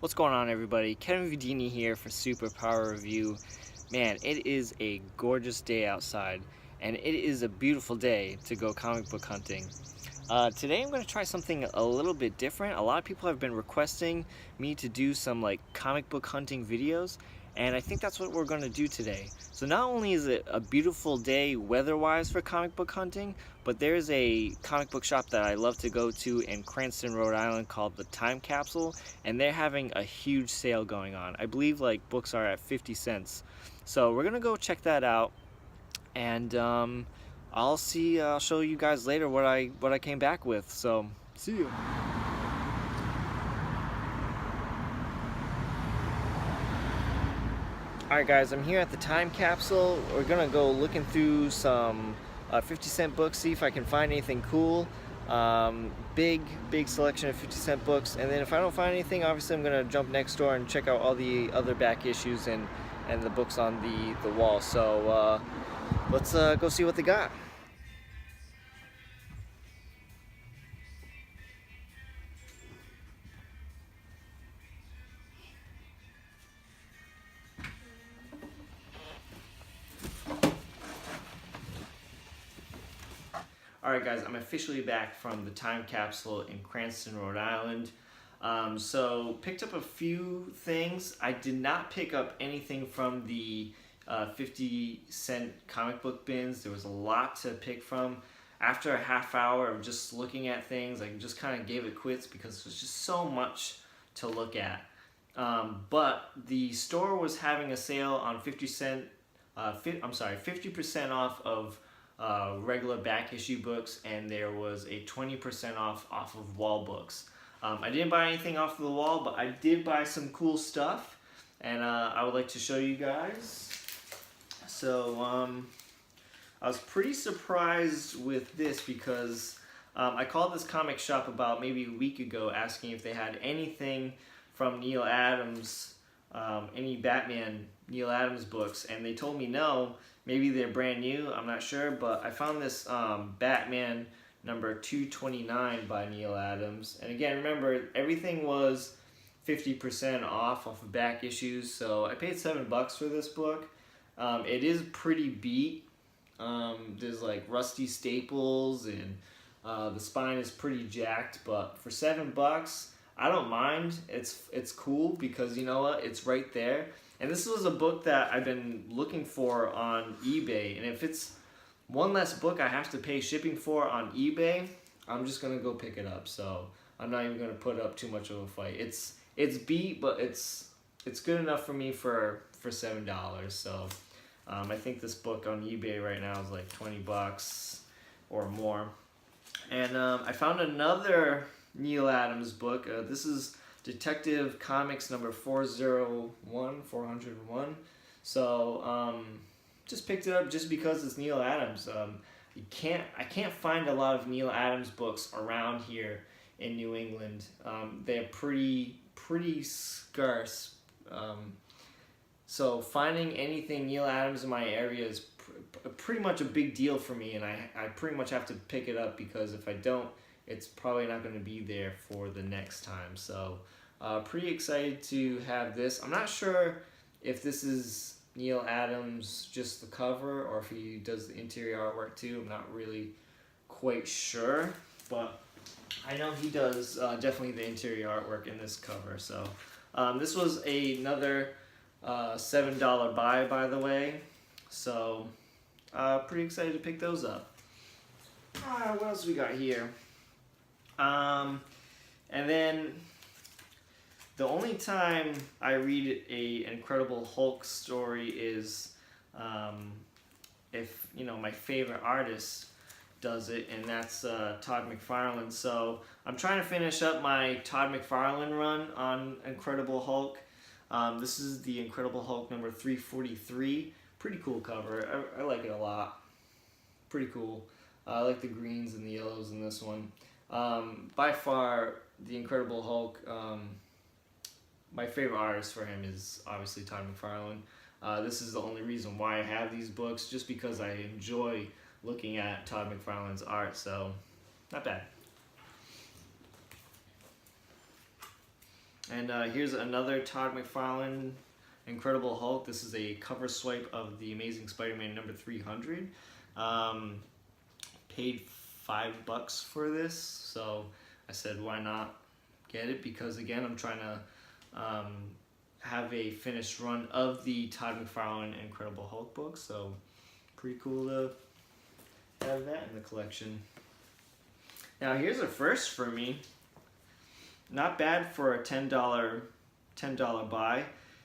What's going on, everybody? Kevin Vidini here for Superpower Review. Man, it is a gorgeous day outside, and it is a beautiful day to go comic book hunting. Today I'm going to try something a little bit different. A lot of people have been requesting me to do some comic book hunting videos, and I think that's what we're going to do today. So not only is it a beautiful day weather-wise for comic book hunting, but there's a comic book shop that I love to go to in Cranston, Rhode Island called the Time Capsule, and they're having a huge sale going on. I believe books are at 50 cents. So we're going to go check that out, and I'll show you guys later what I came back with. So see you. Alright guys, I'm here at the Time Capsule. We're gonna go looking through some 50-cent books, see if I can find anything cool. Big selection of 50-cent books, and then if I don't find anything, obviously I'm gonna jump next door and check out all the other back issues and the books on the wall. So let's go see what they got. Alright guys, I'm officially back from the Time Capsule in Cranston, Rhode Island. So picked up a few things. I did not pick up anything from the 50-cent comic book bins. There was a lot to pick from. After a half hour of just looking at things, I just kind of gave it quits because there's just so much to look at. But the store was having a sale on 50% off of regular back issue books, and there was a 20% off of wall books. I didn't buy anything off of the wall, but I did buy some cool stuff, and I would like to show you guys. So I was pretty surprised with this because I called this comic shop about maybe a week ago asking if they had anything from Neil Adams, any Batman Neil Adams books, and they told me no. Maybe they're brand new, I'm not sure, but I found this Batman number 229 by Neil Adams. And again, remember, everything was 50% off of back issues, so I paid $7 for this book. It is pretty beat. There's rusty staples, and the spine is pretty jacked, but for $7, I don't mind. It's cool because you know what? It's right there. And this was a book that I've been looking for on eBay, and if it's one less book I have to pay shipping for on eBay, I'm just gonna go pick it up. So I'm not even gonna put up too much of a fight. It's beat, but it's good enough for me for $7. So I think this book on eBay right now is like $20 or more. And I found another Neil Adams book. This is Detective Comics number 401. So just picked it up just because it's Neil Adams. I can't find a lot of Neil Adams books around here in New England. They're pretty scarce. So finding anything Neil Adams in my area is pretty much a big deal for me, and I pretty much have to pick it up because if I don't, it's probably not going to be there for the next time. So pretty excited to have this. I'm not sure if this is Neil Adams just the cover or if he does the interior artwork too. I'm not really quite sure, but I know he does definitely the interior artwork in this cover. So this was another $7 buy, by the way. So pretty excited to pick those up. What else we got here? And then the only time I read a Incredible Hulk story is if my favorite artist does it, and that's Todd McFarlane. So I'm trying to finish up my Todd McFarlane run on Incredible Hulk. This is the Incredible Hulk number 343. Pretty cool cover. I like it a lot. Pretty cool. I like the greens and the yellows in this one. By far, the Incredible Hulk, my favorite artist for him is obviously Todd McFarlane. This is the only reason why I have these books, just because I enjoy looking at Todd McFarlane's art, so not bad. And here's another Todd McFarlane Incredible Hulk. This is a cover swipe of the Amazing Spider-Man number 300. Paid $5 for this, so I said why not get it, because again I'm trying to have a finished run of the Todd McFarlane Incredible Hulk book, so pretty cool to have that in the collection. Now here's a first for me. Not bad for a $10 buy.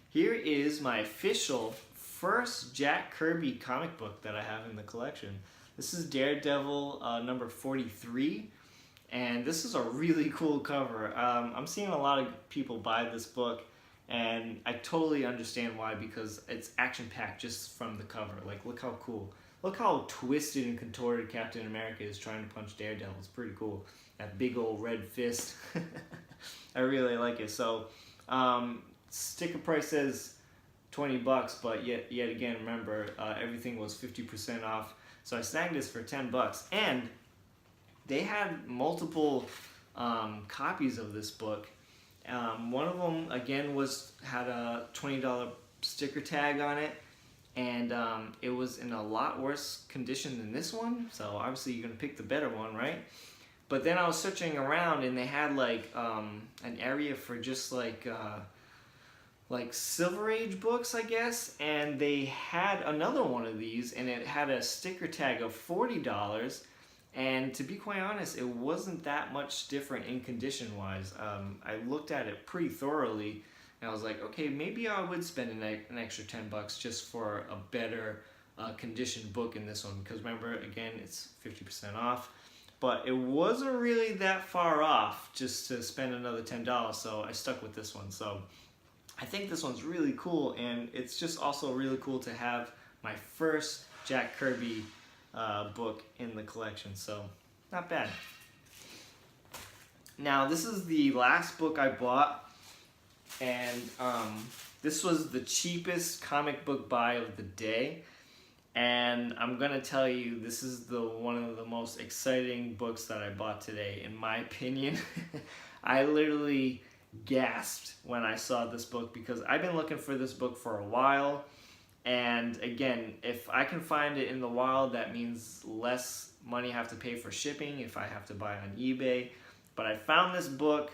Here is my official first Jack Kirby comic book that I have in the collection. This is Daredevil number 43, and this is a really cool cover. I'm seeing a lot of people buy this book, and I totally understand why, because it's action-packed just from the cover. Like, look how cool. Look how twisted and contorted Captain America is trying to punch Daredevil. It's pretty cool. That big old red fist. I really like it. So, sticker price says $20, but yet again, remember, everything was 50% off. So I snagged this for $10, and they had multiple copies of this book. One of them again had a $20 sticker tag on it, and it was in a lot worse condition than this one. So obviously you're gonna pick the better one, right? But then I was searching around, and they had like an area for just like Silver Age books, I guess, and they had another one of these, and it had a sticker tag of $40, and to be quite honest, it wasn't that much different in condition-wise. I looked at it pretty thoroughly, and I was like, okay, maybe I would spend an extra $10 just for a better conditioned book in this one, because remember, again, it's 50% off. But it wasn't really that far off just to spend another $10, so I stuck with this one. So I think this one's really cool, and it's just also really cool to have my first Jack Kirby book in the collection, so not bad. Now this is the last book I bought, and this was the cheapest comic book buy of the day, and I'm gonna tell you, this is one of the most exciting books that I bought today, in my opinion. I literally gasped when I saw this book, because I've been looking for this book for a while, and again, if I can find it in the wild, that means less money I have to pay for shipping if I have to buy on eBay. But I found this book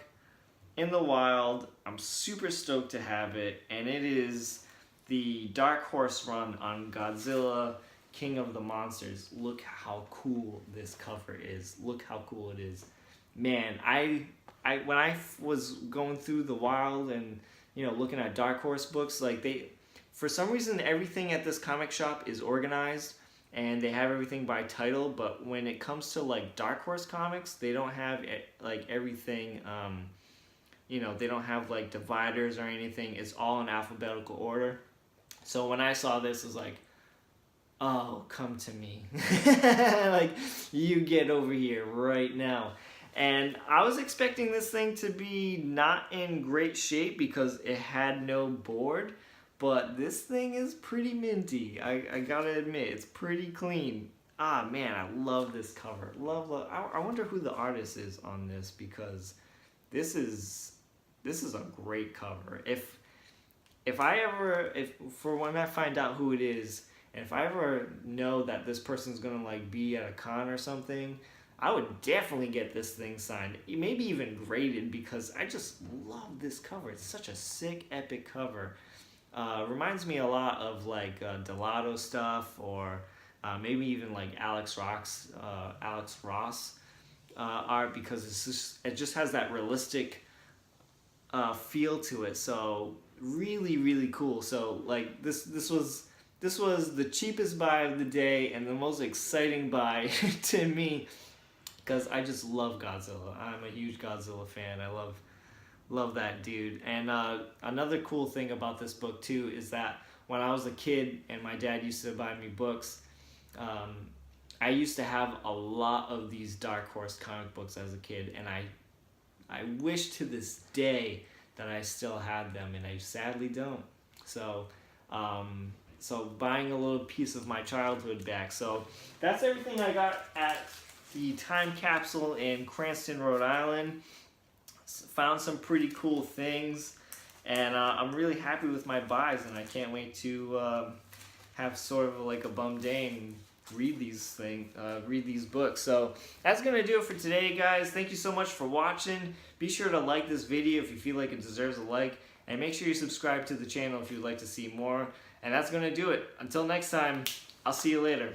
in the wild. I'm super stoked to have it, and it is the Dark Horse run on Godzilla King of the Monsters. Look how cool this cover is. Look how cool it is. Man, when I was going through the wild and looking at Dark Horse books, like for some reason everything at this comic shop is organized and they have everything by title, but when it comes to like Dark Horse comics, they don't have like everything, they don't have like dividers or anything. It's all in alphabetical order. So when I saw this, I was like, oh, come to me. Like, you get over here right now. And I was expecting this thing to be not in great shape because it had no board, but this thing is pretty minty. I gotta admit, it's pretty clean. Ah, man, I love this cover. Love. I wonder who the artist is on this, because this is a great cover. If when I find out who it is, and if I ever know that this person's gonna like be at a con or something, I would definitely get this thing signed, maybe even graded, because I just love this cover. It's such a sick, epic cover. Reminds me a lot of like Delato stuff, or maybe even like Alex Ross art, because it just has that realistic feel to it. So really, really cool. So like this was the cheapest buy of the day and the most exciting buy to me, because I just love Godzilla. I'm a huge Godzilla fan. I love that dude. And another cool thing about this book too is that when I was a kid and my dad used to buy me books, I used to have a lot of these Dark Horse comic books as a kid, and I wish to this day that I still had them, and I sadly don't. So buying a little piece of my childhood back. So that's everything I got at the Time Capsule in Cranston, Rhode Island. found some pretty cool things, and I'm really happy with my buys, and I can't wait to have sort of like a bum day and read these books. So that's gonna do it for today, guys. Thank you so much for watching. Be sure to like this video if you feel like it deserves a like, and make sure you subscribe to the channel if you'd like to see more. And that's gonna do it. Until next time, I'll see you later.